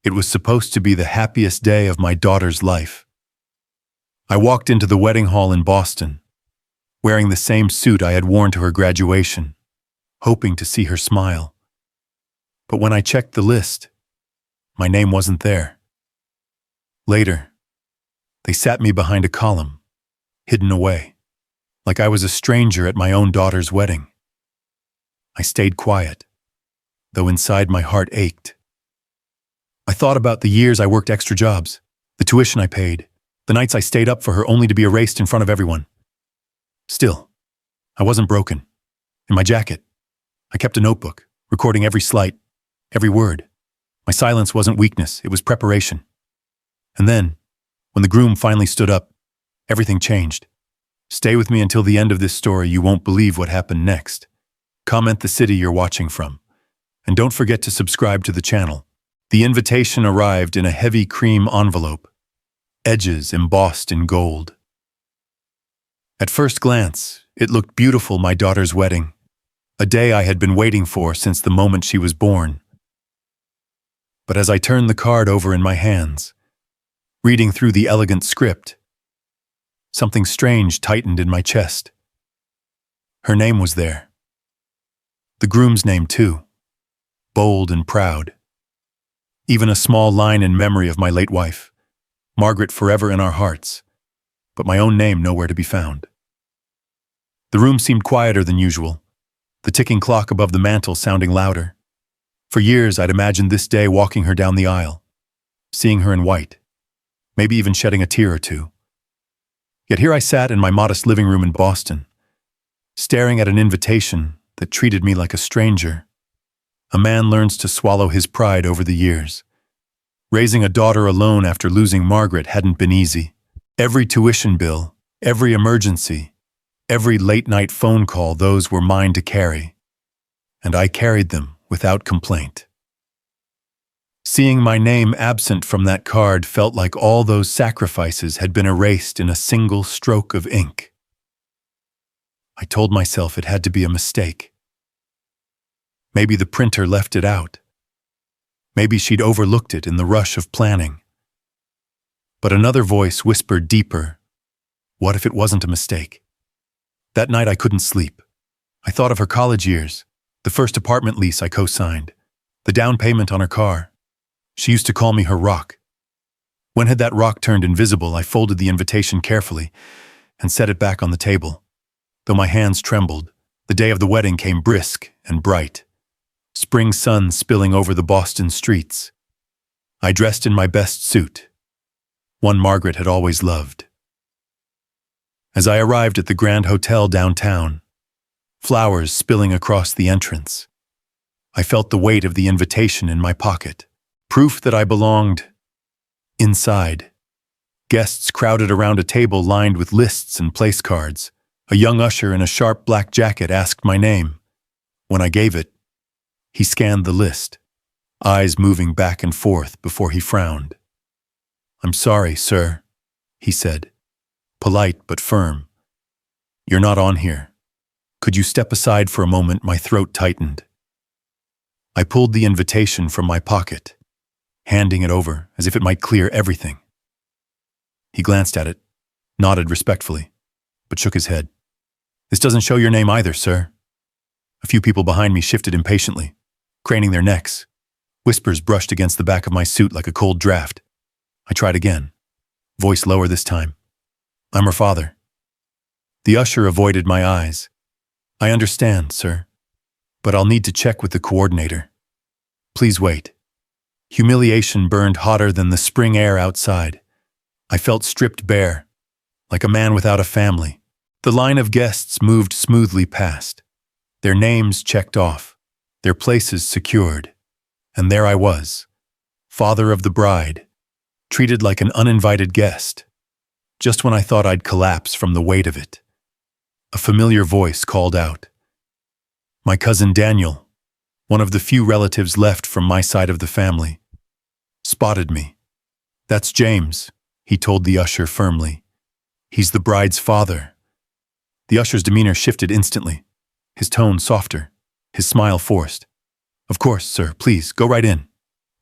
It was supposed to be the happiest day of my daughter's life. I walked into the wedding hall in Boston, wearing the same suit I had worn to her graduation, hoping to see her smile. But when I checked the list, my name wasn't there. Later, they sat me behind a column, hidden away, like I was a stranger at my own daughter's wedding. I stayed quiet, though inside my heart ached. I thought about the years I worked extra jobs, the tuition I paid, the nights I stayed up for her only to be erased in front of everyone. Still, I wasn't broken. In my jacket, I kept a notebook, recording every slight, every word. My silence wasn't weakness, it was preparation. And then, when the groom finally stood up, everything changed. Stay with me until the end of this story. You won't believe what happened next. Comment the city you're watching from. And don't forget to subscribe to the channel. The invitation arrived in a heavy cream envelope, edges embossed in gold. At first glance, it looked beautiful, my daughter's wedding, a day I had been waiting for since the moment she was born. But as I turned the card over in my hands, reading through the elegant script, something strange tightened in my chest. Her name was there. The groom's name too, bold and proud. Even a small line in memory of my late wife, Margaret forever in our hearts, but my own name nowhere to be found. The room seemed quieter than usual, the ticking clock above the mantel sounding louder. For years I'd imagined this day walking her down the aisle, seeing her in white, maybe even shedding a tear or two. Yet here I sat in my modest living room in Boston, staring at an invitation that treated me like a stranger. A man learns to swallow his pride over the years. Raising a daughter alone after losing Margaret hadn't been easy. Every tuition bill, every emergency, every late-night phone call, those were mine to carry. And I carried them without complaint. Seeing my name absent from that card felt like all those sacrifices had been erased in a single stroke of ink. I told myself it had to be a mistake. Maybe the printer left it out. Maybe she'd overlooked it in the rush of planning. But another voice whispered deeper, what if it wasn't a mistake? That night I couldn't sleep. I thought of her college years, the first apartment lease I co-signed, the down payment on her car. She used to call me her rock. When had that rock turned invisible, I folded the invitation carefully and set it back on the table. Though my hands trembled, the day of the wedding came brisk and bright. Spring sun spilling over the Boston streets. I dressed in my best suit, one Margaret had always loved. As I arrived at the Grand Hotel downtown, flowers spilling across the entrance, I felt the weight of the invitation in my pocket, proof that I belonged inside. Guests crowded around a table lined with lists and place cards. A young usher in a sharp black jacket asked my name. When I gave it, he scanned the list, eyes moving back and forth before he frowned. "I'm sorry, sir," he said, polite but firm. "You're not on here. Could you step aside for a moment?" My throat tightened. I pulled the invitation from my pocket, handing it over as if it might clear everything. He glanced at it, nodded respectfully, but shook his head. "This doesn't show your name either, sir." A few people behind me shifted impatiently, craning their necks. Whispers brushed against the back of my suit like a cold draft. I tried again, voice lower this time. "I'm her father." The usher avoided my eyes. "I understand, sir, but I'll need to check with the coordinator. Please wait." Humiliation burned hotter than the spring air outside. I felt stripped bare, like a man without a family. The line of guests moved smoothly past, their names checked off, their places secured. And there I was, father of the bride, treated like an uninvited guest. Just when I thought I'd collapse from the weight of it, a familiar voice called out. My cousin Daniel, one of the few relatives left from my side of the family, spotted me. "That's James," he told the usher firmly. "He's the bride's father." The usher's demeanor shifted instantly, his tone softer, his smile forced. "Of course, sir, please, go right in."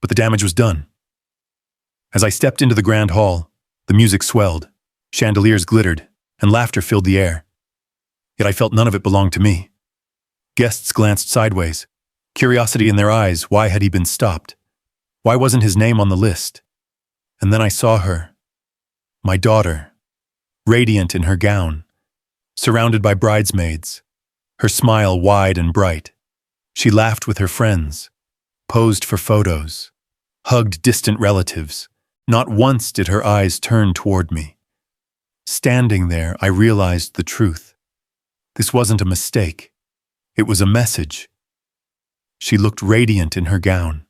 But the damage was done. As I stepped into the grand hall, the music swelled, chandeliers glittered, and laughter filled the air. Yet I felt none of it belonged to me. Guests glanced sideways, curiosity in their eyes. Why had he been stopped? Why wasn't his name on the list? And then I saw her, my daughter, radiant in her gown, surrounded by bridesmaids, her smile wide and bright. She laughed with her friends, posed for photos, hugged distant relatives. Not once did her eyes turn toward me. Standing there, I realized the truth. This wasn't a mistake. It was a message. She looked radiant in her gown,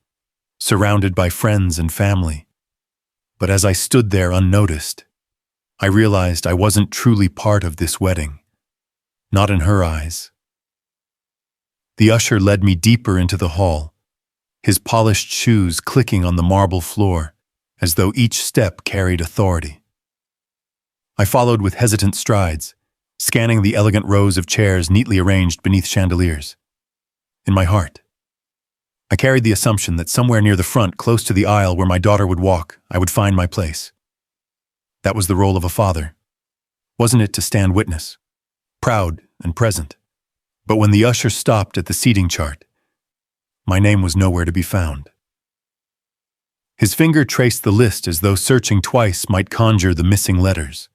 surrounded by friends and family. But as I stood there unnoticed, I realized I wasn't truly part of this wedding. Not in her eyes. The usher led me deeper into the hall, his polished shoes clicking on the marble floor, as though each step carried authority. I followed with hesitant strides, scanning the elegant rows of chairs neatly arranged beneath chandeliers. In my heart, I carried the assumption that somewhere near the front, close to the aisle where my daughter would walk, I would find my place. That was the role of a father. Wasn't it to stand witness, proud and present? But when the usher stopped at the seating chart, my name was nowhere to be found. His finger traced the list as though searching twice might conjure the missing letters.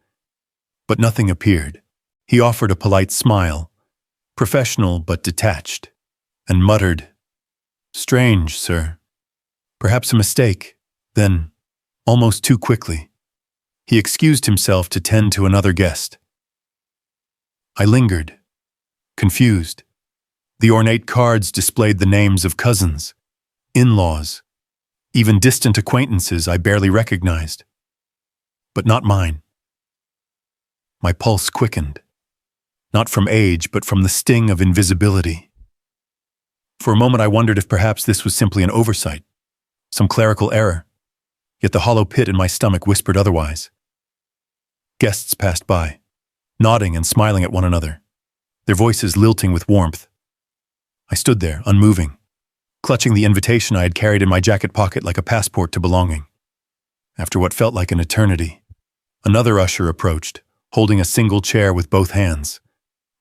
But nothing appeared. He offered a polite smile, professional but detached, and muttered, "Strange, sir. Perhaps a mistake." Then, almost too quickly, he excused himself to tend to another guest. I lingered, confused. The ornate cards displayed the names of cousins, in-laws, even distant acquaintances I barely recognized. But not mine. My pulse quickened, not from age, but from the sting of invisibility. For a moment I wondered if perhaps this was simply an oversight, some clerical error, yet the hollow pit in my stomach whispered otherwise. Guests passed by, nodding and smiling at one another, their voices lilting with warmth. I stood there, unmoving, clutching the invitation I had carried in my jacket pocket like a passport to belonging. After what felt like an eternity, another usher approached, holding a single chair with both hands.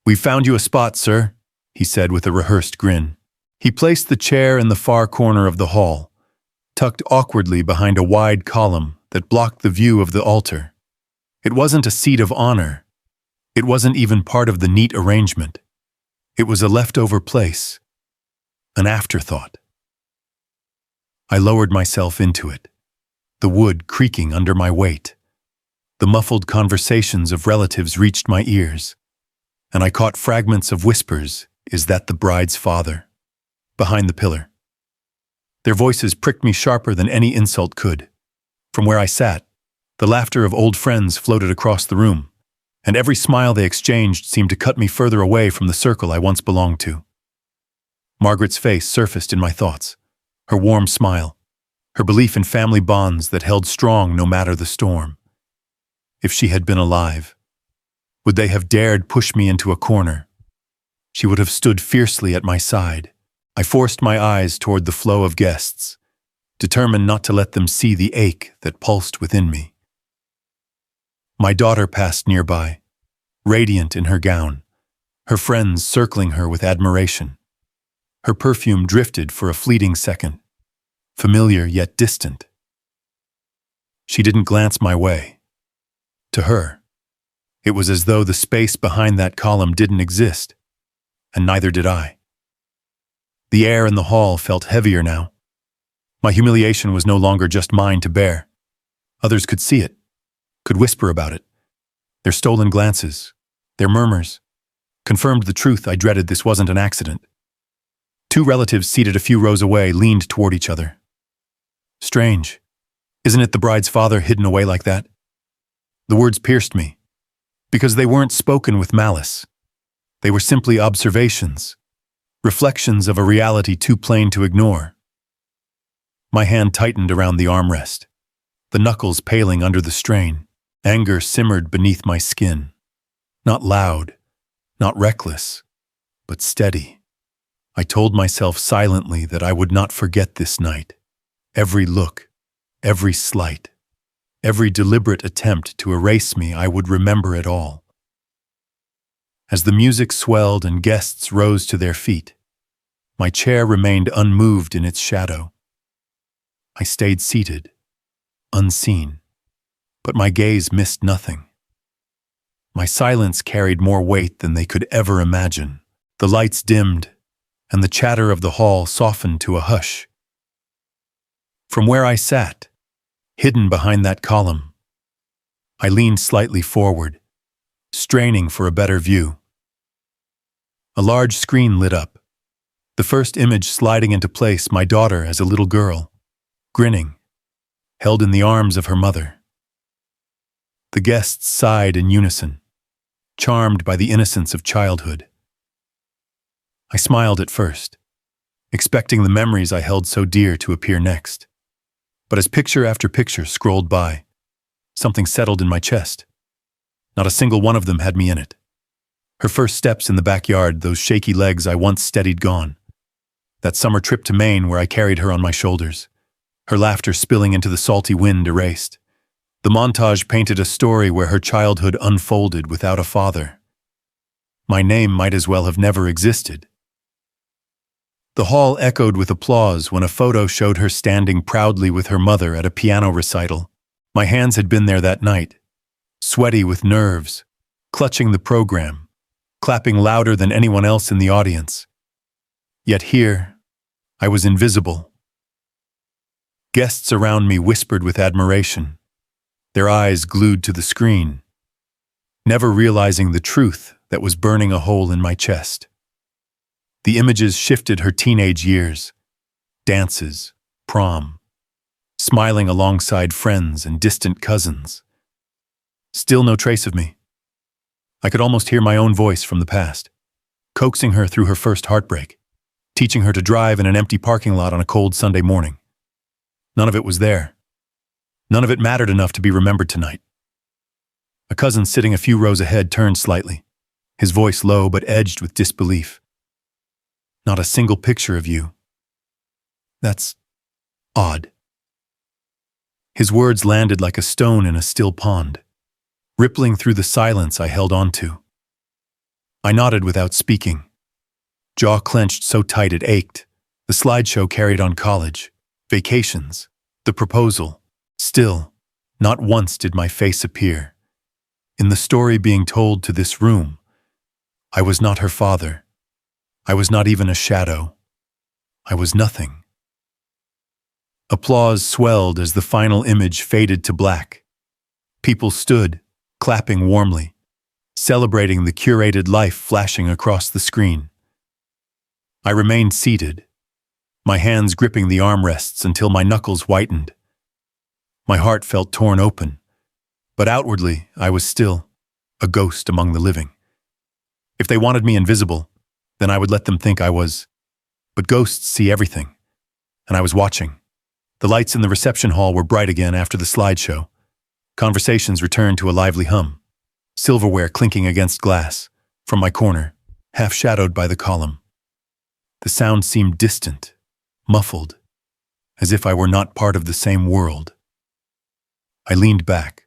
"We've found you a spot, sir," he said with a rehearsed grin. He placed the chair in the far corner of the hall, tucked awkwardly behind a wide column that blocked the view of the altar. It wasn't a seat of honor. It wasn't even part of the neat arrangement. It was a leftover place, an afterthought. I lowered myself into it, the wood creaking under my weight. The muffled conversations of relatives reached my ears, and I caught fragments of whispers, "Is that the bride's father?" behind the pillar. Their voices pricked me sharper than any insult could. From where I sat, the laughter of old friends floated across the room, and every smile they exchanged seemed to cut me further away from the circle I once belonged to. Margaret's face surfaced in my thoughts, her warm smile, her belief in family bonds that held strong no matter the storm. If she had been alive, would they have dared push me into a corner? She would have stood fiercely at my side. I forced my eyes toward the flow of guests, determined not to let them see the ache that pulsed within me. My daughter passed nearby, radiant in her gown, her friends circling her with admiration. Her perfume drifted for a fleeting second, familiar yet distant. She didn't glance my way. To her, it was as though the space behind that column didn't exist, and neither did I. The air in the hall felt heavier now. My humiliation was no longer just mine to bear. Others could see it, could whisper about it. Their stolen glances, their murmurs, confirmed the truth I dreaded. This wasn't an accident. Two relatives seated a few rows away leaned toward each other. Strange. Isn't it the bride's father hidden away like that? The words pierced me, because they weren't spoken with malice. They were simply observations, reflections of a reality too plain to ignore. My hand tightened around the armrest, the knuckles paling under the strain. Anger simmered beneath my skin. Not loud, not reckless, but steady. I told myself silently that I would not forget this night. Every look, every slight, Every deliberate attempt to erase me, I would remember it all. As the music swelled and guests rose to their feet, my chair remained unmoved in its shadow. I stayed seated, unseen, but my gaze missed nothing. My silence carried more weight than they could ever imagine. The lights dimmed, and the chatter of the hall softened to a hush. From where I sat, hidden behind that column, I leaned slightly forward, straining for a better view. A large screen lit up, the first image sliding into place, my daughter as a little girl, grinning, held in the arms of her mother. The guests sighed in unison, charmed by the innocence of childhood. I smiled at first, expecting the memories I held so dear to appear next. But as picture after picture scrolled by, something settled in my chest. Not a single one of them had me in it. Her first steps in the backyard, those shaky legs I once steadied gone. That summer trip to Maine where I carried her on my shoulders, her laughter spilling into the salty wind erased. The montage painted a story where her childhood unfolded without a father. My name might as well have never existed. The hall echoed with applause when a photo showed her standing proudly with her mother at a piano recital. My hands had been there that night, sweaty with nerves, clutching the program, clapping louder than anyone else in the audience. Yet here, I was invisible. Guests around me whispered with admiration, their eyes glued to the screen, never realizing the truth that was burning a hole in my chest. The images shifted her teenage years, dances, prom, smiling alongside friends and distant cousins. Still no trace of me. I could almost hear my own voice from the past, coaxing her through her first heartbreak, teaching her to drive in an empty parking lot on a cold Sunday morning. None of it was there. None of it mattered enough to be remembered tonight. A cousin sitting a few rows ahead turned slightly, his voice low but edged with disbelief. Not a single picture of you. That's odd. His words landed like a stone in a still pond, rippling through the silence I held on to. I nodded without speaking, jaw clenched so tight it ached. The slideshow carried on college, vacations, the proposal. Still, not once did my face appear. In the story being told to this room, I was not her father. I was not even a shadow. I was nothing. Applause swelled as the final image faded to black. People stood, clapping warmly, celebrating the curated life flashing across the screen. I remained seated, my hands gripping the armrests until my knuckles whitened. My heart felt torn open, but outwardly I was still a ghost among the living. If they wanted me invisible, then I would let them think I was. But ghosts see everything, and I was watching. The lights in the reception hall were bright again after the slideshow. Conversations returned to a lively hum, silverware clinking against glass, from my corner, half shadowed by the column. The sound seemed distant, muffled, as if I were not part of the same world. I leaned back,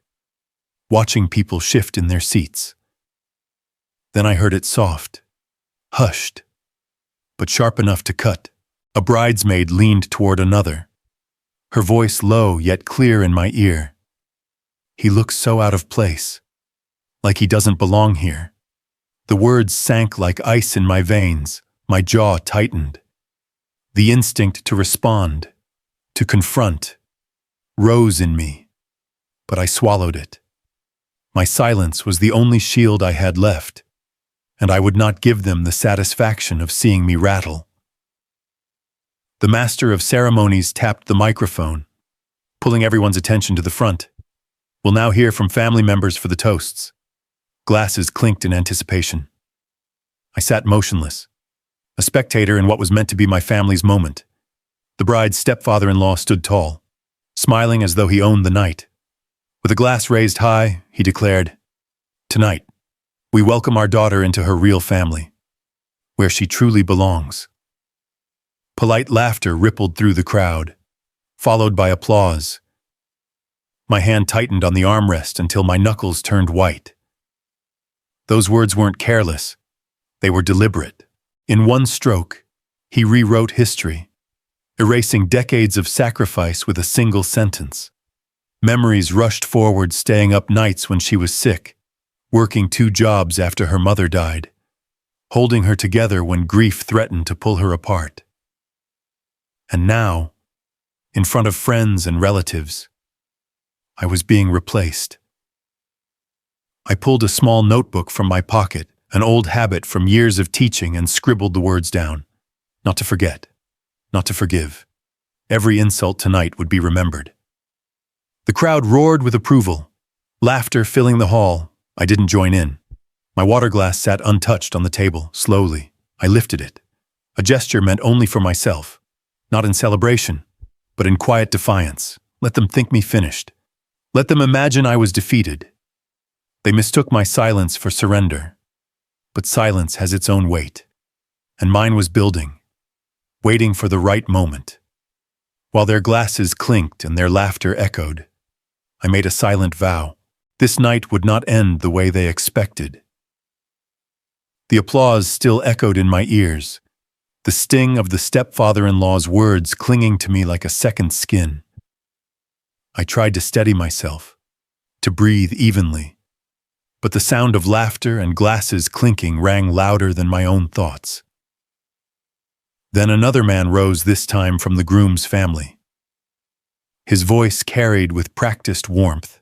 watching people shift in their seats. Then I heard it soft, hushed, but sharp enough to cut. A bridesmaid leaned toward another, her voice low yet clear in my ear. He looks so out of place, like he doesn't belong here. The words sank like ice in my veins, my jaw tightened. The instinct to respond, to confront, rose in me, but I swallowed it. My silence was the only shield I had left, and I would not give them the satisfaction of seeing me rattle. The master of ceremonies tapped the microphone, pulling everyone's attention to the front. We'll now hear from family members for the toasts. Glasses clinked in anticipation. I sat motionless, a spectator in what was meant to be my family's moment. The bride's stepfather-in-law stood tall, smiling as though he owned the night. With a glass raised high, he declared, "Tonight, we welcome our daughter into her real family, where she truly belongs." Polite laughter rippled through the crowd, followed by applause. My hand tightened on the armrest until my knuckles turned white. Those words weren't careless. They were deliberate. In one stroke, he rewrote history, erasing decades of sacrifice with a single sentence. Memories rushed forward, staying up nights when she was sick, working 2 jobs after her mother died, holding her together when grief threatened to pull her apart. And now, in front of friends and relatives, I was being replaced. I pulled a small notebook from my pocket, an old habit from years of teaching, and scribbled the words down. Not to forget, not to forgive. Every insult tonight would be remembered. The crowd roared with approval, laughter filling the hall. I didn't join in. My water glass sat untouched on the table. Slowly, I lifted it. A gesture meant only for myself, not in celebration, but in quiet defiance. Let them think me finished. Let them imagine I was defeated. They mistook my silence for surrender. But silence has its own weight, and mine was building, waiting for the right moment. While their glasses clinked and their laughter echoed, I made a silent vow. This night would not end the way they expected. The applause still echoed in my ears, the sting of the stepfather-in-law's words clinging to me like a second skin. I tried to steady myself, to breathe evenly, but the sound of laughter and glasses clinking rang louder than my own thoughts. Then another man rose, this time from the Groom's family. His voice carried with practiced warmth.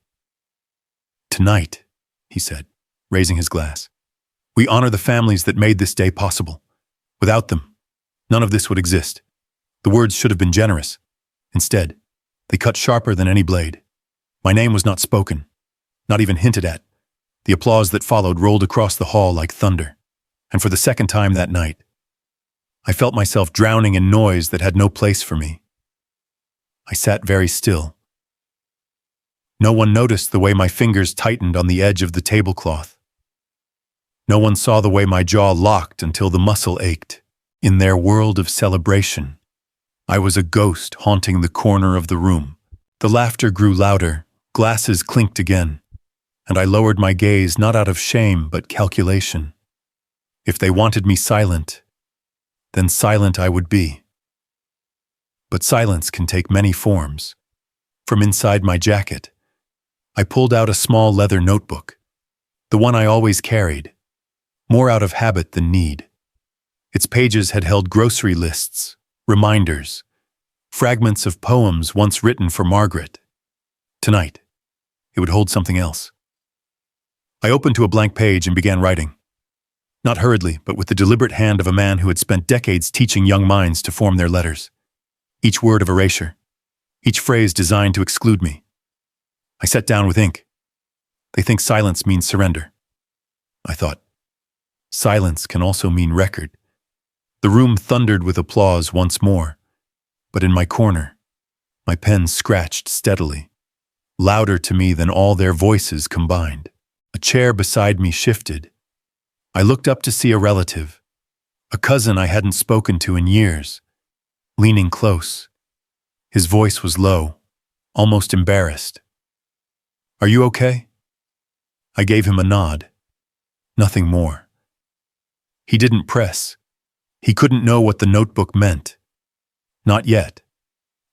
"Tonight," he said, raising his glass, "we honor the families that made this day possible. Without them, none of this would exist." The words should have been generous. Instead, they cut sharper than any blade. My name was not spoken, not even hinted at. The applause that followed rolled across the hall like thunder, and for the second time that night, I felt myself drowning in noise that had no place for me. I sat very still. No one noticed the way my fingers tightened on the edge of the tablecloth. No one saw the way my jaw locked until the muscle ached. In their world of celebration, I was a ghost haunting the corner of the room. The laughter grew louder, glasses clinked again, and I lowered my gaze not out of shame but calculation. If they wanted me silent, then silent I would be. But silence can take many forms. From inside my jacket, I pulled out a small leather notebook, the one I always carried, more out of habit than need. Its pages had held grocery lists, reminders, fragments of poems once written for Margaret. Tonight, it would hold something else. I opened to a blank page and began writing. Not hurriedly, but with the deliberate hand of a man who had spent decades teaching young minds to form their letters. Each word of erasure, each phrase designed to exclude me. I sat down with ink. They think silence means surrender. I thought. Silence can also mean record. The room thundered with applause once more, but in my corner, my pen scratched steadily, louder to me than all their voices combined. A chair beside me shifted. I looked up to see a relative, a cousin I hadn't spoken to in years, leaning close. His voice was low, almost embarrassed. "Are you okay?" I gave him a nod. Nothing more. He didn't press. He couldn't know what the notebook meant. Not yet.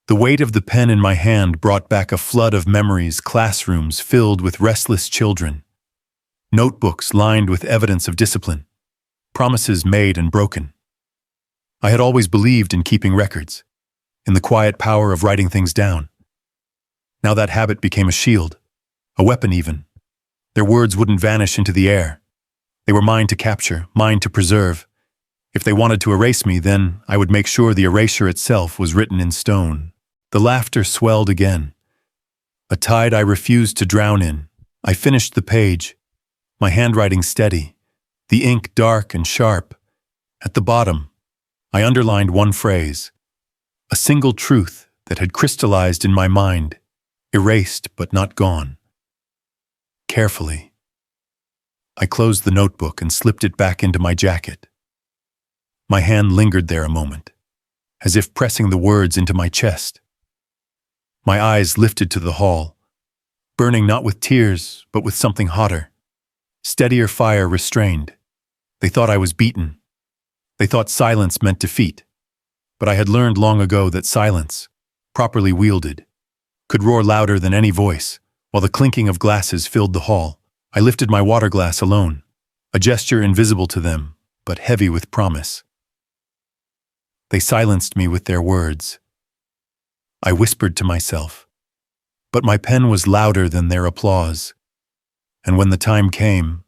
The weight of the pen in my hand brought back a flood of memories, classrooms filled with restless children, notebooks lined with evidence of discipline, promises made and broken. I had always believed in keeping records, in the quiet power of writing things down. Now that habit became a shield, a weapon even. Their words wouldn't vanish into the air. They were mine to capture, mine to preserve. If they wanted to erase me, then I would make sure the erasure itself was written in stone. The laughter swelled again, a tide I refused to drown in. I finished the page, my handwriting steady, the ink dark and sharp. At the bottom, I underlined one phrase, a single truth that had crystallized in my mind, erased but not gone. Carefully, I closed the notebook and slipped it back into my jacket. My hand lingered there a moment, as if pressing the words into my chest. My eyes lifted to the hall, burning not with tears, but with something hotter. Steadier fire restrained. They thought I was beaten. They thought silence meant defeat. But I had learned long ago that silence, properly wielded, could roar louder than any voice. While the clinking of glasses filled the hall, I lifted my water glass alone, a gesture invisible to them, but heavy with promise. They silenced me with their words. I whispered to myself, but my pen was louder than their applause. And when the time came,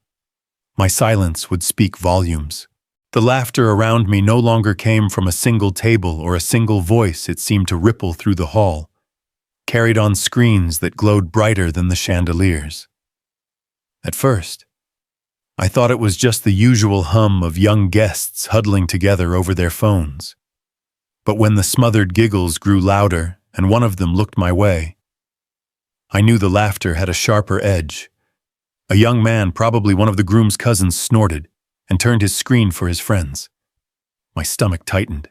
my silence would speak volumes. The laughter around me no longer came from a single table or a single voice. It seemed to ripple through the hall, carried on screens that glowed brighter than the chandeliers. At first, I thought it was just the usual hum of young guests huddling together over their phones. But when the smothered giggles grew louder and one of them looked my way, I knew the laughter had a sharper edge. A young man, probably one of the groom's cousins, snorted and turned his screen for his friends. My stomach tightened.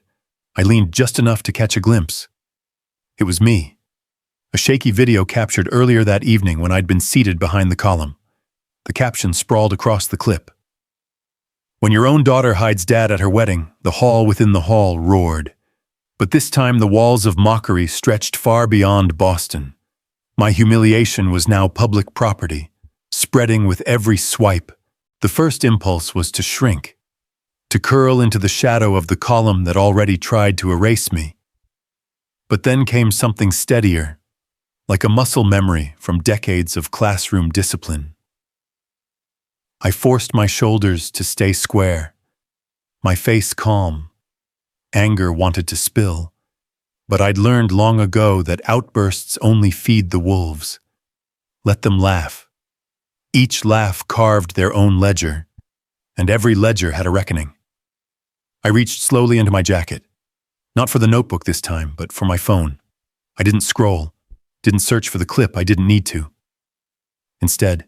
I leaned just enough to catch a glimpse. It was me. A shaky video captured earlier that evening when I'd been seated behind the column. The caption sprawled across the clip. When your own daughter hides dad at her wedding, the hall within the hall roared. But this time the walls of mockery stretched far beyond Boston. My humiliation was now public property, spreading with every swipe. The first impulse was to shrink, to curl into the shadow of the column that already tried to erase me. But then came something steadier, like a muscle memory from decades of classroom discipline. I forced my shoulders to stay square, my face calm. Anger wanted to spill, but I'd learned long ago that outbursts only feed the wolves. Let them laugh. Each laugh carved their own ledger, and every ledger had a reckoning. I reached slowly into my jacket, not for the notebook this time, but for my phone. I didn't scroll, didn't search for the clip I didn't need to. Instead,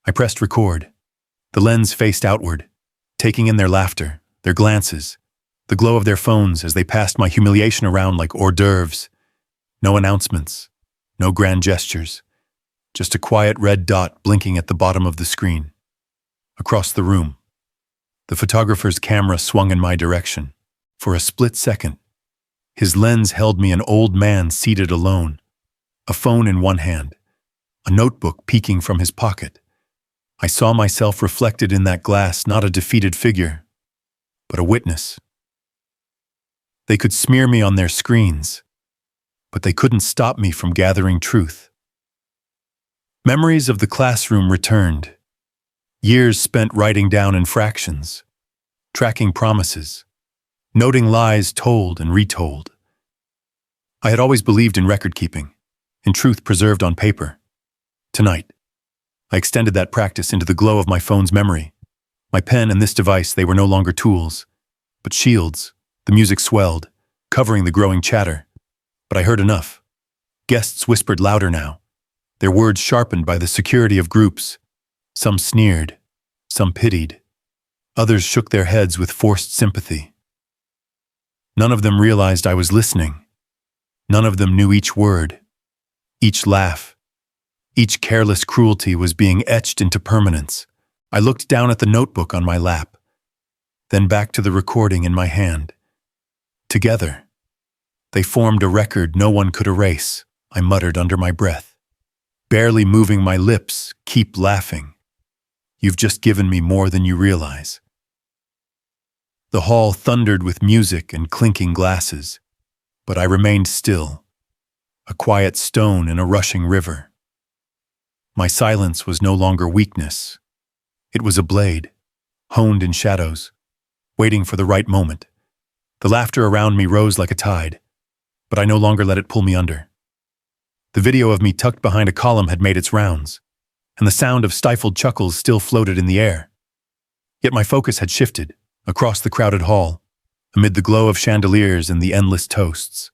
I pressed record. The lens faced outward, taking in their laughter, their glances, the glow of their phones as they passed my humiliation around like hors d'oeuvres. No announcements, no grand gestures, just a quiet red dot blinking at the bottom of the screen. Across the room, the photographer's camera swung in my direction. For a split second, his lens held me an old man seated alone, a phone in one hand, a notebook peeking from his pocket. I saw myself reflected in that glass, not a defeated figure, but a witness. They could smear me on their screens, but they couldn't stop me from gathering truth. Memories of the classroom returned. Years spent writing down infractions, tracking promises, noting lies told and retold. I had always believed in record keeping, in truth preserved on paper. Tonight, I extended that practice into the glow of my phone's memory. My pen and this device, they were no longer tools, but shields. The music swelled, covering the growing chatter. But I heard enough. Guests whispered louder now, their words sharpened by the security of groups. Some sneered, some pitied. Others shook their heads with forced sympathy. None of them realized I was listening. None of them knew each word, each laugh. Each careless cruelty was being etched into permanence. I looked down at the notebook on my lap, then back to the recording in my hand. Together, they formed a record no one could erase. I muttered under my breath, barely moving my lips. Keep laughing. You've just given me more than you realize. The hall thundered with music and clinking glasses, but I remained still, a quiet stone in a rushing river. My silence was no longer weakness. It was a blade, honed in shadows, waiting for the right moment. The laughter around me rose like a tide, but I no longer let it pull me under. The video of me tucked behind a column had made its rounds, and the sound of stifled chuckles still floated in the air. Yet my focus had shifted, across the crowded hall, amid the glow of chandeliers and the endless toasts.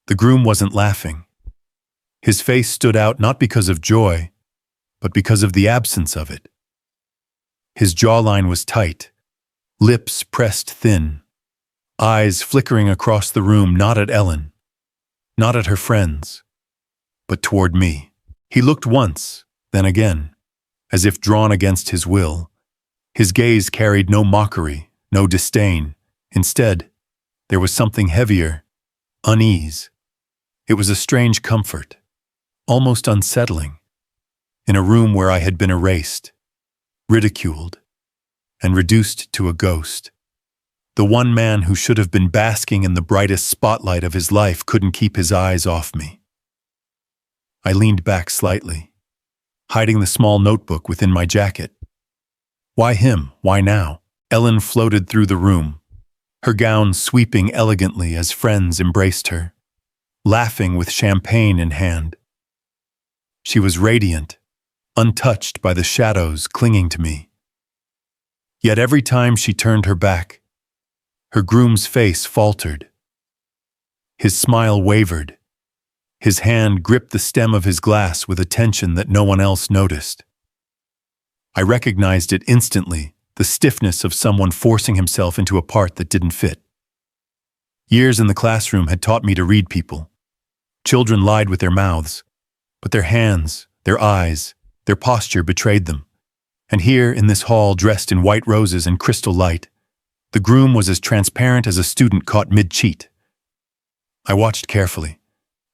The groom wasn't laughing. His face stood out not because of joy, but because of the absence of it. His jawline was tight, lips pressed thin, eyes flickering across the room, not at Ellen, not at her friends, but toward me. He looked once, then again, as if drawn against his will. His gaze carried no mockery, no disdain. Instead, there was something heavier, unease. It was a strange comfort, almost unsettling, in a room where I had been erased, ridiculed, and reduced to a ghost. The one man who should have been basking in the brightest spotlight of his life couldn't keep his eyes off me. I leaned back slightly, hiding the small notebook within my jacket. Why him? Why now? Ellen floated through the room, her gown sweeping elegantly as friends embraced her, laughing with champagne in hand. She was radiant, untouched by the shadows clinging to me. Yet every time she turned her back, her groom's face faltered. His smile wavered. His hand gripped the stem of his glass with a tension that no one else noticed. I recognized it instantly, the stiffness of someone forcing himself into a part that didn't fit. Years in the classroom had taught me to read people. Children lied with their mouths, but their hands, their eyes, their posture betrayed them. And here, in this hall dressed in white roses and crystal light, the groom was as transparent as a student caught mid-cheat. I watched carefully,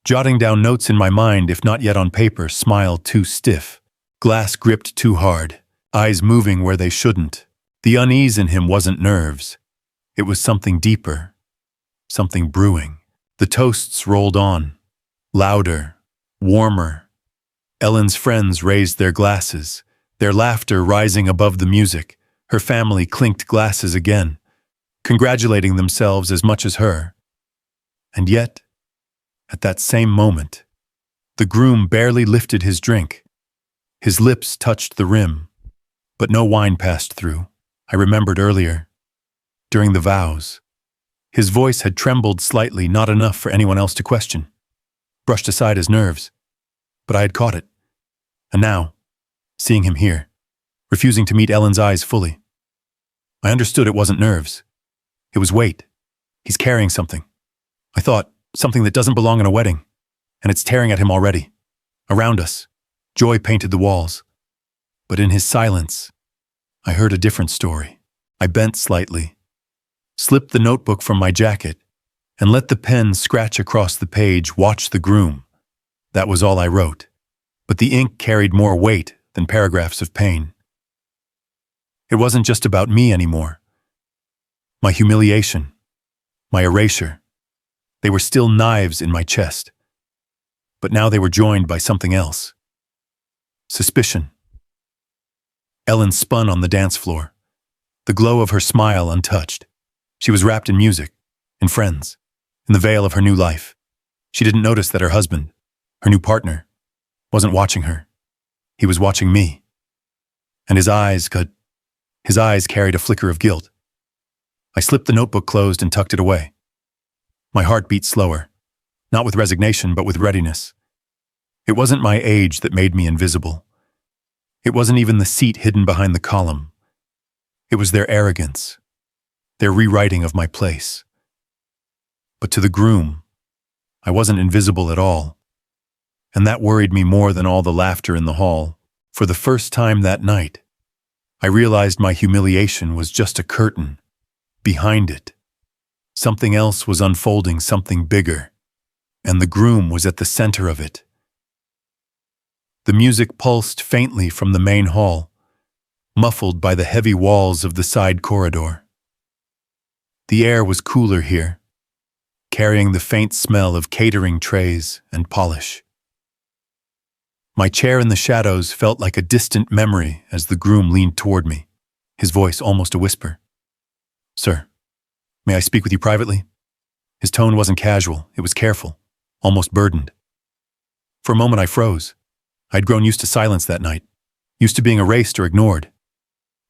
jotting down notes in my mind, if not yet on paper, smile too stiff, glass gripped too hard, eyes moving where they shouldn't. The unease in him wasn't nerves. It was something deeper, something brewing. The toasts rolled on, louder, warmer. Ellen's friends raised their glasses, their laughter rising above the music. Her family clinked glasses again, congratulating themselves as much as her. And yet, at that same moment, the groom barely lifted his drink. His lips touched the rim, but no wine passed through. I remembered earlier, during the vows, his voice had trembled slightly, not enough for anyone else to question, brushed aside as nerves. But I had caught it. And now, seeing him here, refusing to meet Ellen's eyes fully, I understood it wasn't nerves. It was weight. He's carrying something. I thought, something that doesn't belong in a wedding. And it's tearing at him already. Around us, joy painted the walls. But in his silence, I heard a different story. I bent slightly, slipped the notebook from my jacket, and let the pen scratch across the page, "Watch the groom." That was all I wrote. But the ink carried more weight than paragraphs of pain. It wasn't just about me anymore. My humiliation, my erasure, they were still knives in my chest. But now they were joined by something else. Suspicion. Ellen spun on the dance floor, the glow of her smile untouched. She was wrapped in music, in friends, in the veil of her new life. She didn't notice that her husband, her new partner, wasn't watching her. He was watching me. And his eyes carried a flicker of guilt. I slipped the notebook closed and tucked it away. My heart beat slower, not with resignation, but with readiness. It wasn't my age that made me invisible. It wasn't even the seat hidden behind the column. It was their arrogance, their rewriting of my place. But to the groom, I wasn't invisible at all. And that worried me more than all the laughter in the hall. For the first time that night, I realized my humiliation was just a curtain. Behind it, something else was unfolding, something bigger, and the groom was at the center of it. The music pulsed faintly from the main hall, muffled by the heavy walls of the side corridor. The air was cooler here, carrying the faint smell of catering trays and polish. My chair in the shadows felt like a distant memory as the groom leaned toward me, his voice almost a whisper. "Sir, may I speak with you privately?" His tone wasn't casual, it was careful, almost burdened. For a moment I froze. I'd grown used to silence that night, used to being erased or ignored.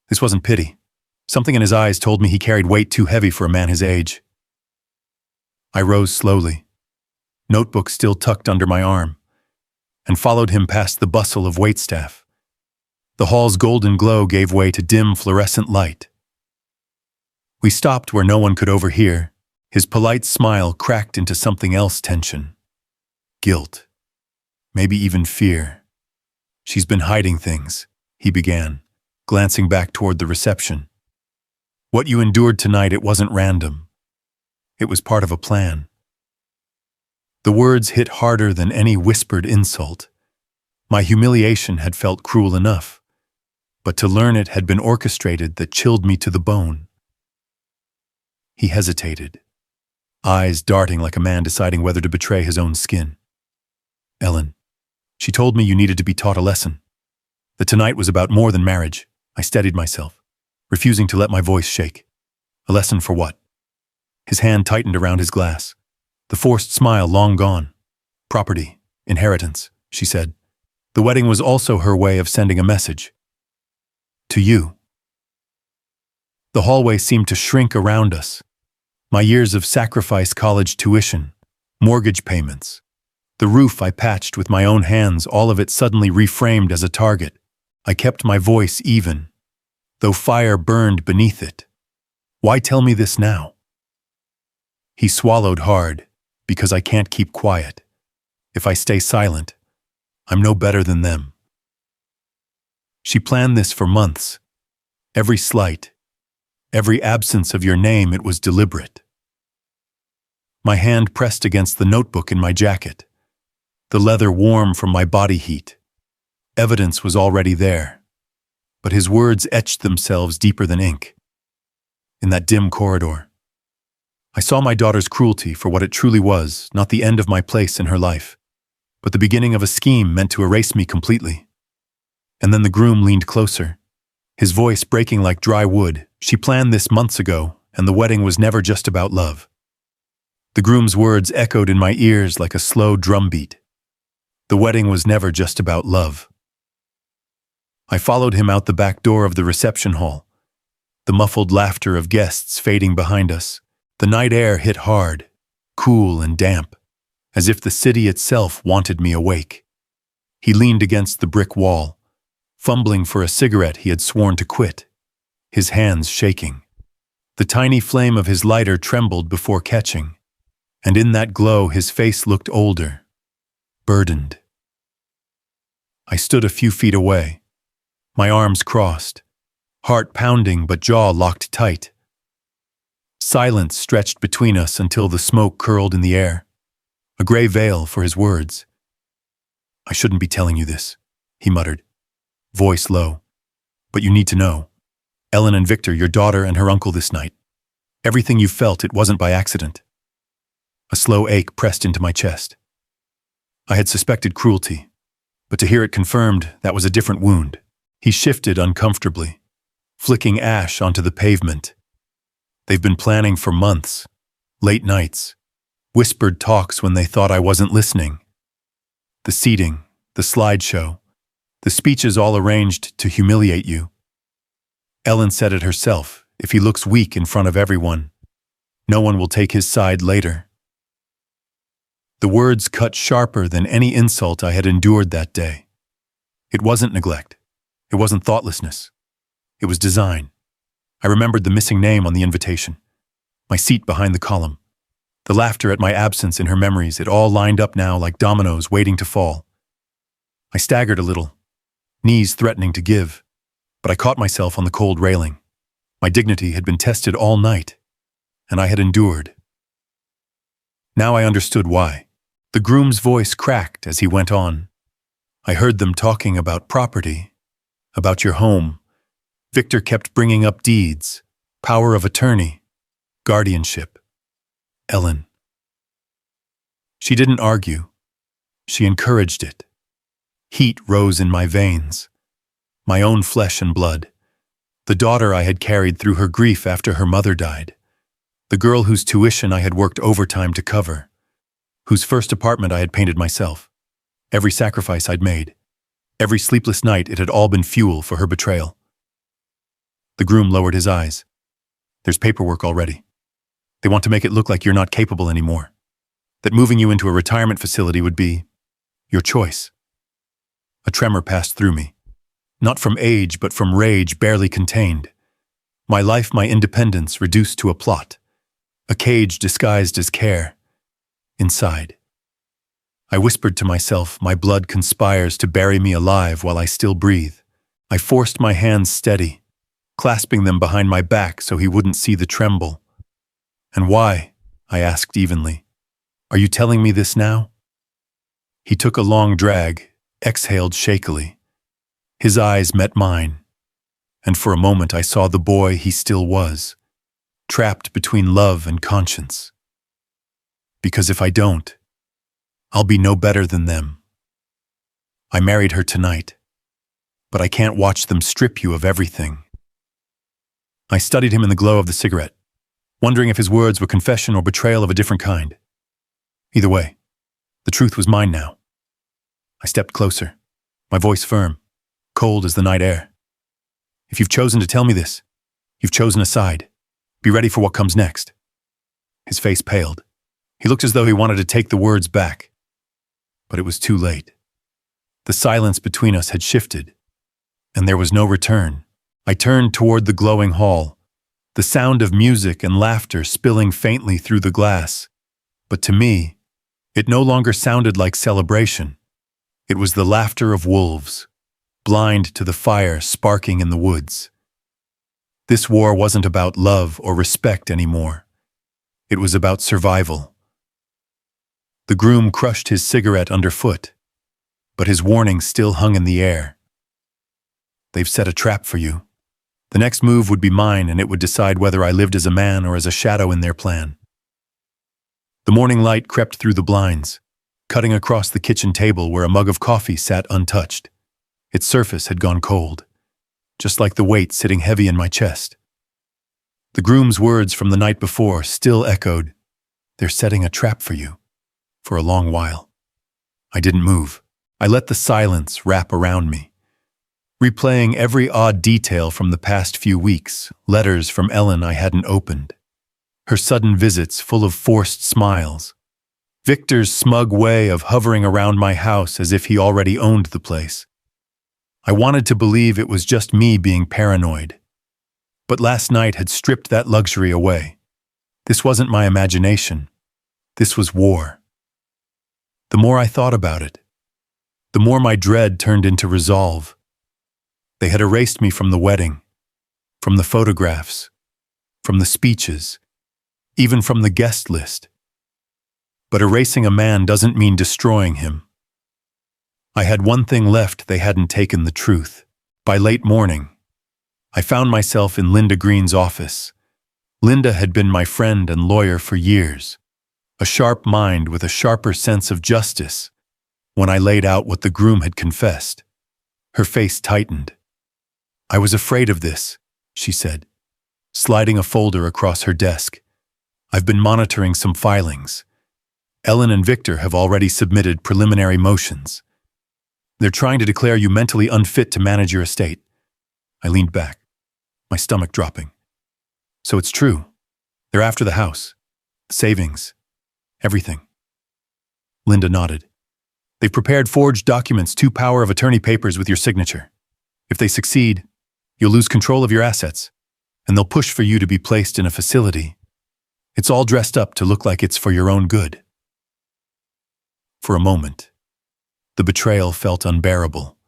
This wasn't pity. Something in his eyes told me he carried weight too heavy for a man his age. I rose slowly, notebook still tucked under my arm, and followed him past the bustle of waitstaff. The hall's golden glow gave way to dim fluorescent light. We stopped where no one could overhear. His polite smile cracked into something else: tension, guilt, maybe even fear. She's been hiding things, he began, glancing back toward the reception. What you endured tonight, it wasn't random. It was part of a plan. The words hit harder than any whispered insult. My humiliation had felt cruel enough, but to learn it had been orchestrated that chilled me to the bone. He hesitated, eyes darting like a man deciding whether to betray his own skin. Ellen, she told me you needed to be taught a lesson. That tonight was about more than marriage. I steadied myself, refusing to let my voice shake. A lesson for what? His hand tightened around his glass, the forced smile long gone. Property, inheritance, she said. The wedding was also her way of sending a message. To you. The hallway seemed to shrink around us. My years of sacrifice, college tuition, mortgage payments, the roof I patched with my own hands, all of it suddenly reframed as a target. I kept my voice even, though fire burned beneath it. Why tell me this now? He swallowed hard, because I can't keep quiet. If I stay silent, I'm no better than them. She planned this for months. Every slight, every absence of your name, it was deliberate. My hand pressed against the notebook in my jacket, the leather warm from my body heat. Evidence was already there, but his words etched themselves deeper than ink. In that dim corridor, I saw my daughter's cruelty for what it truly was, not the end of my place in her life, but the beginning of a scheme meant to erase me completely. And then the groom leaned closer, his voice breaking like dry wood. She planned this months ago, and the wedding was never just about love. The groom's words echoed in my ears like a slow drumbeat. The wedding was never just about love. I followed him out the back door of the reception hall, the muffled laughter of guests fading behind us. The night air hit hard, cool and damp, as if the city itself wanted me awake. He leaned against the brick wall, fumbling for a cigarette he had sworn to quit, his hands shaking. The tiny flame of his lighter trembled before catching, and in that glow his face looked older, burdened. I stood a few feet away, my arms crossed, heart pounding but jaw locked tight. Silence stretched between us until the smoke curled in the air, a gray veil for his words. I shouldn't be telling you this, he muttered, voice low. But you need to know. Ellen and Victor, your daughter and her uncle this night. Everything you felt, it wasn't by accident. A slow ache pressed into my chest. I had suspected cruelty, but to hear it confirmed, that was a different wound. He shifted uncomfortably, flicking ash onto the pavement. They've been planning for months, late nights, whispered talks when they thought I wasn't listening. The seating, the slideshow, the speeches all arranged to humiliate you. Ellen said it herself, if he looks weak in front of everyone, no one will take his side later. The words cut sharper than any insult I had endured that day. It wasn't neglect. It wasn't thoughtlessness. It was design. I remembered the missing name on the invitation, my seat behind the column, the laughter at my absence in her memories. It all lined up now like dominoes waiting to fall. I staggered a little, knees threatening to give, but I caught myself on the cold railing. My dignity had been tested all night, and I had endured. Now I understood why. The groom's voice cracked as he went on. I heard them talking about property, about your home. Victor kept bringing up deeds, power of attorney, guardianship. Ellen. She didn't argue. She encouraged it. Heat rose in my veins, my own flesh and blood. The daughter I had carried through her grief after her mother died. The girl whose tuition I had worked overtime to cover. Whose first apartment I had painted myself. Every sacrifice I'd made. Every sleepless night, it had all been fuel for her betrayal. The groom lowered his eyes. There's paperwork already. They want to make it look like you're not capable anymore. That moving you into a retirement facility would be your choice. A tremor passed through me. Not from age, but from rage barely contained. My life, my independence reduced to a plot. A cage disguised as care. Inside. I whispered to myself, my blood conspires to bury me alive while I still breathe. I forced my hands steady, clasping them behind my back so he wouldn't see the tremble. "And why?" I asked evenly. "Are you telling me this now?" He took a long drag, exhaled shakily. His eyes met mine, and for a moment I saw the boy he still was, trapped between love and conscience. "Because if I don't, I'll be no better than them. I married her tonight, but I can't watch them strip you of everything." I studied him in the glow of the cigarette, wondering if his words were confession or betrayal of a different kind. Either way, the truth was mine now. I stepped closer, my voice firm, cold as the night air. "If you've chosen to tell me this, you've chosen a side. Be ready for what comes next." His face paled. He looked as though he wanted to take the words back. But it was too late. The silence between us had shifted, and there was no return. I turned toward the glowing hall, the sound of music and laughter spilling faintly through the glass. But to me, it no longer sounded like celebration. It was the laughter of wolves, blind to the fire sparking in the woods. This war wasn't about love or respect anymore. It was about survival. The groom crushed his cigarette underfoot, but his warning still hung in the air. "They've set a trap for you. The next move would be mine, and it would decide whether I lived as a man or as a shadow in their plan." The morning light crept through the blinds, cutting across the kitchen table where a mug of coffee sat untouched. Its surface had gone cold, just like the weight sitting heavy in my chest. The groom's words from the night before still echoed, "They're setting a trap for you," for a long while. I didn't move. I let the silence wrap around me, replaying every odd detail from the past few weeks, letters from Ellen I hadn't opened, her sudden visits full of forced smiles, Victor's smug way of hovering around my house as if he already owned the place. I wanted to believe it was just me being paranoid, but last night had stripped that luxury away. This wasn't my imagination. This was war. The more I thought about it, the more my dread turned into resolve. They had erased me from the wedding, from the photographs, from the speeches, even from the guest list. But erasing a man doesn't mean destroying him. I had one thing left: they hadn't taken the truth. By late morning, I found myself in Linda Green's office. Linda had been my friend and lawyer for years, a sharp mind with a sharper sense of justice. When I laid out what the groom had confessed, her face tightened. "I was afraid of this," she said, sliding a folder across her desk. "I've been monitoring some filings. Ellen and Victor have already submitted preliminary motions. They're trying to declare you mentally unfit to manage your estate." I leaned back, my stomach dropping. "So it's true. They're after the house, the savings, everything." Linda nodded. "They've prepared forged documents, 2 power of attorney papers with your signature. If they succeed, you'll lose control of your assets, and they'll push for you to be placed in a facility. It's all dressed up to look like it's for your own good." For a moment, the betrayal felt unbearable.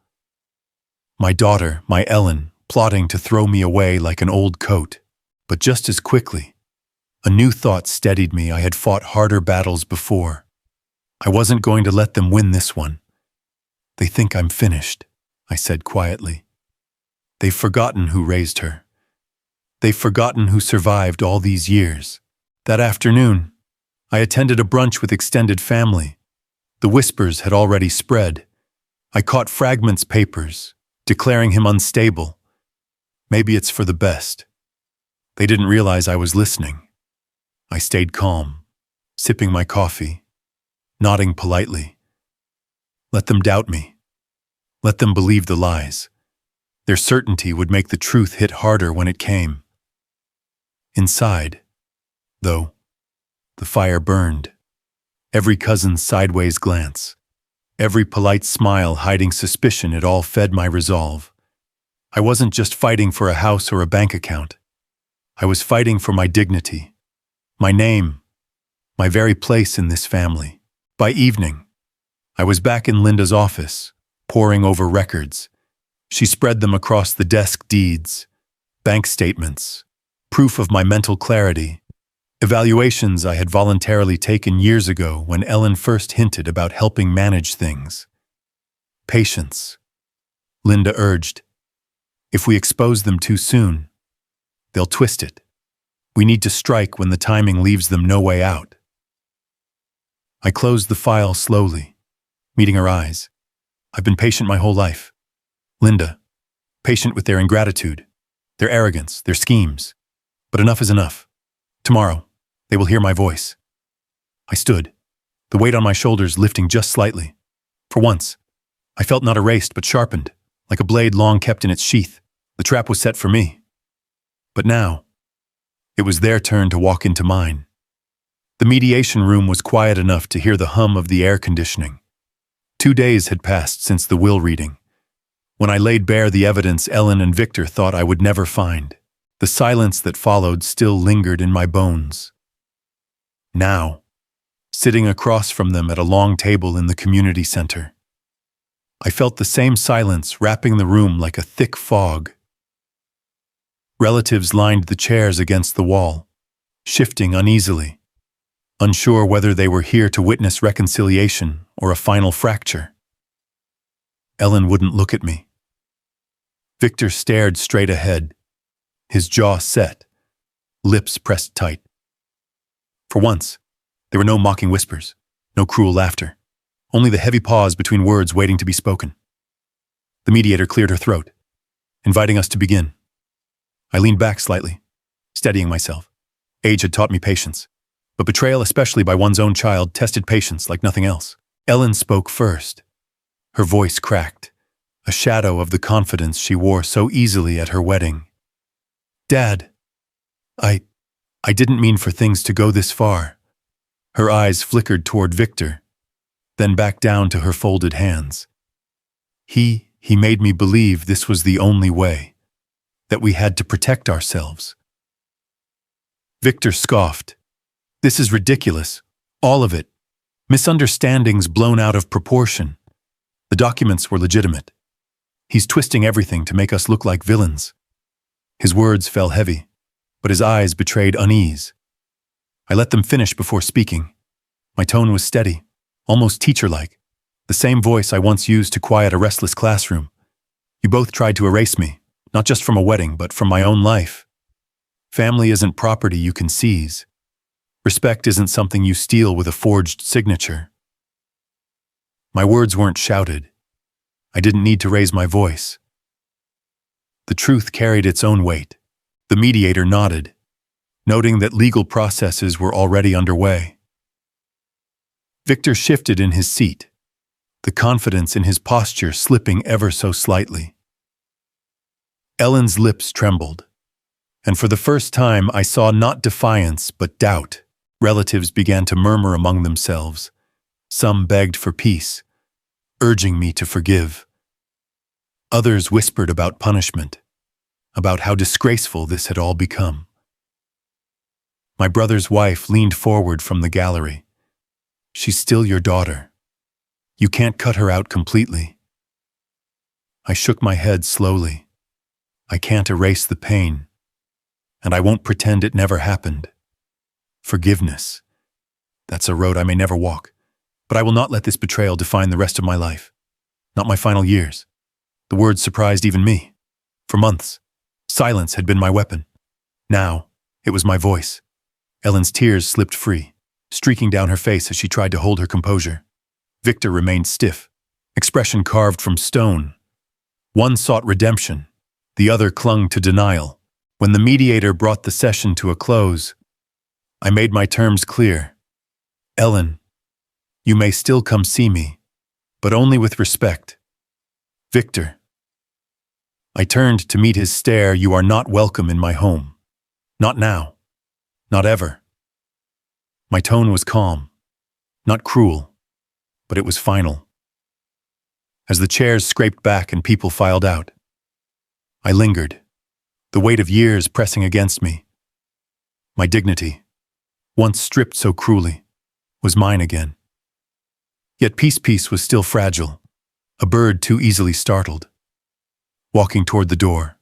My daughter, my Ellen, plotting to throw me away like an old coat. But just as quickly, a new thought steadied me. I had fought harder battles before. I wasn't going to let them win this one. "They think I'm finished," I said quietly. "They've forgotten who raised her. They've forgotten who survived all these years." That afternoon, I attended a brunch with extended family. The whispers had already spread. I caught fragments papers, declaring him unstable. Maybe it's for the best. They didn't realize I was listening. I stayed calm, sipping my coffee, nodding politely. Let them doubt me. Let them believe the lies. Their certainty would make the truth hit harder when it came. Inside, though, the fire burned. Every cousin's sideways glance, every polite smile hiding suspicion, it all fed my resolve. I wasn't just fighting for a house or a bank account. I was fighting for my dignity, my name, my very place in this family. By evening, I was back in Linda's office, poring over records. She spread them across the desk: deeds, bank statements, proof of my mental clarity, evaluations I had voluntarily taken years ago when Ellen first hinted about helping manage things. Patience, Linda urged. If we expose them too soon, they'll twist it. We need to strike when the timing leaves them no way out. I closed the file slowly, meeting her eyes. I've been patient my whole life. Linda, patient with their ingratitude, their arrogance, their schemes. But enough is enough. Tomorrow, they will hear my voice. I stood, the weight on my shoulders lifting just slightly. For once, I felt not erased but sharpened, like a blade long kept in its sheath. The trap was set for me. But now, it was their turn to walk into mine. The mediation room was quiet enough to hear the hum of the air conditioning. 2 days had passed since the will reading. When I laid bare the evidence Ellen and Victor thought I would never find, the silence that followed still lingered in my bones. Now, sitting across from them at a long table in the community center, I felt the same silence wrapping the room like a thick fog. Relatives lined the chairs against the wall, shifting uneasily, unsure whether they were here to witness reconciliation or a final fracture. Ellen wouldn't look at me. Victor stared straight ahead, his jaw set, lips pressed tight. For once, there were no mocking whispers, no cruel laughter, only the heavy pause between words waiting to be spoken. The mediator cleared her throat, inviting us to begin. I leaned back slightly, steadying myself. Age had taught me patience, but betrayal, especially by one's own child, tested patience like nothing else. Ellen spoke first. Her voice cracked, a shadow of the confidence she wore so easily at her wedding. Dad, I didn't mean for things to go this far. Her eyes flickered toward Victor, then back down to her folded hands. He made me believe this was the only way, that we had to protect ourselves. Victor scoffed. This is ridiculous. All of it. Misunderstandings blown out of proportion. The documents were legitimate. He's twisting everything to make us look like villains. His words fell heavy, but his eyes betrayed unease. I let them finish before speaking. My tone was steady, almost teacher-like, the same voice I once used to quiet a restless classroom. You both tried to erase me, not just from a wedding, but from my own life. Family isn't property you can seize. Respect isn't something you steal with a forged signature. My words weren't shouted. I didn't need to raise my voice. The truth carried its own weight. The mediator nodded, noting that legal processes were already underway. Victor shifted in his seat, the confidence in his posture slipping ever so slightly. Ellen's lips trembled, and for the first time I saw not defiance but doubt. Relatives began to murmur among themselves. Some begged for peace, urging me to forgive. Others whispered about punishment, about how disgraceful this had all become. My brother's wife leaned forward from the gallery. She's still your daughter. You can't cut her out completely. I shook my head slowly. I can't erase the pain, and I won't pretend it never happened. Forgiveness. That's a road I may never walk, but I will not let this betrayal define the rest of my life. Not my final years. The words surprised even me. For months, silence had been my weapon. Now, it was my voice. Ellen's tears slipped free, streaking down her face as she tried to hold her composure. Victor remained stiff, expression carved from stone. One sought redemption, the other clung to denial. When the mediator brought the session to a close, I made my terms clear. Ellen, you may still come see me, but only with respect. Victor. I turned to meet his stare. You are not welcome in my home. Not now. Not ever. My tone was calm, not cruel, but it was final. As the chairs scraped back and people filed out, I lingered, the weight of years pressing against me. My dignity, once stripped so cruelly, was mine again. Yet peace was still fragile, a bird too easily startled. Walking toward the door,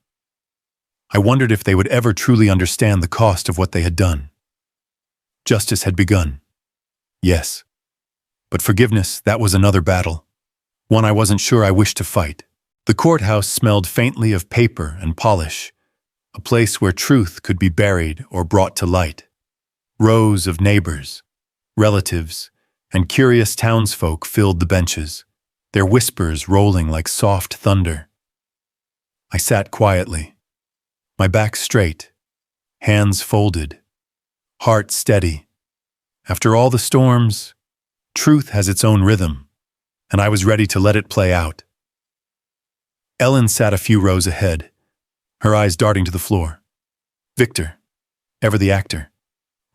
I wondered if they would ever truly understand the cost of what they had done. Justice had begun. Yes. But forgiveness, that was another battle. One I wasn't sure I wished to fight. The courthouse smelled faintly of paper and polish, a place where truth could be buried or brought to light. Rows of neighbors, relatives, and curious townsfolk filled the benches, their whispers rolling like soft thunder. I sat quietly, my back straight, hands folded, heart steady. After all the storms, truth has its own rhythm, and I was ready to let it play out. Ellen sat a few rows ahead, her eyes darting to the floor. Victor, ever the actor,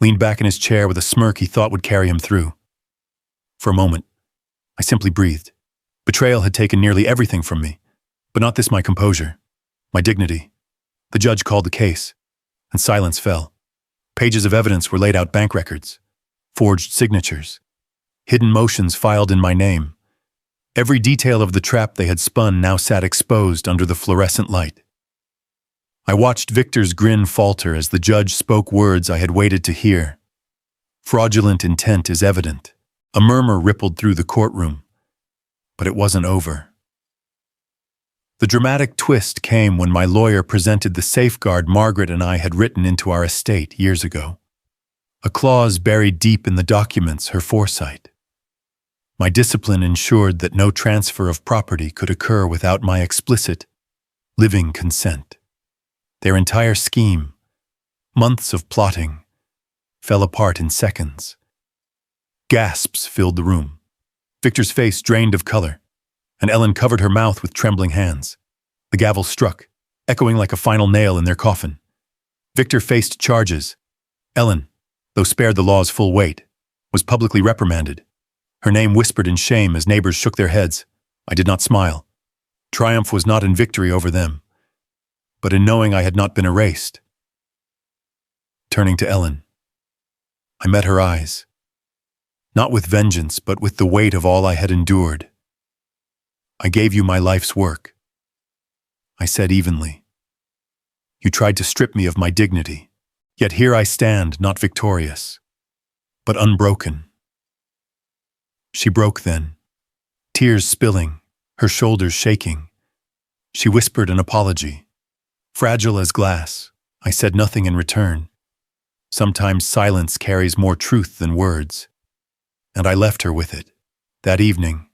leaned back in his chair with a smirk he thought would carry him through. For a moment, I simply breathed. Betrayal had taken nearly everything from me, but not this: my composure, my dignity. The judge called the case, and silence fell. Pages of evidence were laid out: bank records, forged signatures, hidden motions filed in my name. Every detail of the trap they had spun now sat exposed under the fluorescent light. I watched Victor's grin falter as the judge spoke words I had waited to hear. Fraudulent intent is evident. A murmur rippled through the courtroom, but it wasn't over. The dramatic twist came when my lawyer presented the safeguard Margaret and I had written into our estate years ago. A clause buried deep in the documents, her foresight. My discipline ensured that no transfer of property could occur without my explicit, living consent. Their entire scheme, months of plotting, fell apart in seconds. Gasps filled the room. Victor's face drained of color, and Ellen covered her mouth with trembling hands. The gavel struck, echoing like a final nail in their coffin. Victor faced charges. Ellen, though spared the law's full weight, was publicly reprimanded. Her name whispered in shame as neighbors shook their heads. I did not smile. Triumph was not in victory over them, but in knowing I had not been erased. Turning to Ellen, I met her eyes. Not with vengeance, but with the weight of all I had endured. I gave you my life's work, I said evenly. You tried to strip me of my dignity, yet here I stand, not victorious, but unbroken. She broke then, tears spilling, her shoulders shaking. She whispered an apology. Fragile as glass, I said nothing in return. Sometimes silence carries more truth than words. And I left her with it, that evening,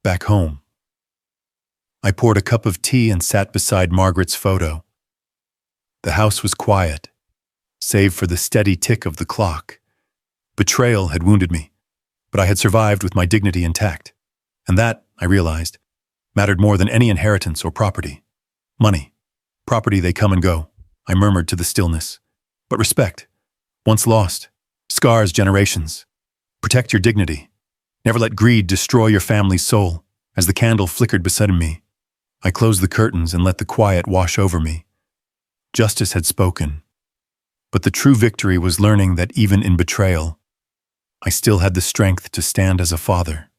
back home. I poured a cup of tea and sat beside Margaret's photo. The house was quiet, save for the steady tick of the clock. Betrayal had wounded me, but I had survived with my dignity intact. And that, I realized, mattered more than any inheritance or property. Money, property, they come and go, I murmured to the stillness. But respect, once lost, scars generations. Protect your dignity. Never let greed destroy your family's soul. As the candle flickered beside me, I closed the curtains and let the quiet wash over me. Justice had spoken, but the true victory was learning that even in betrayal, I still had the strength to stand as a father.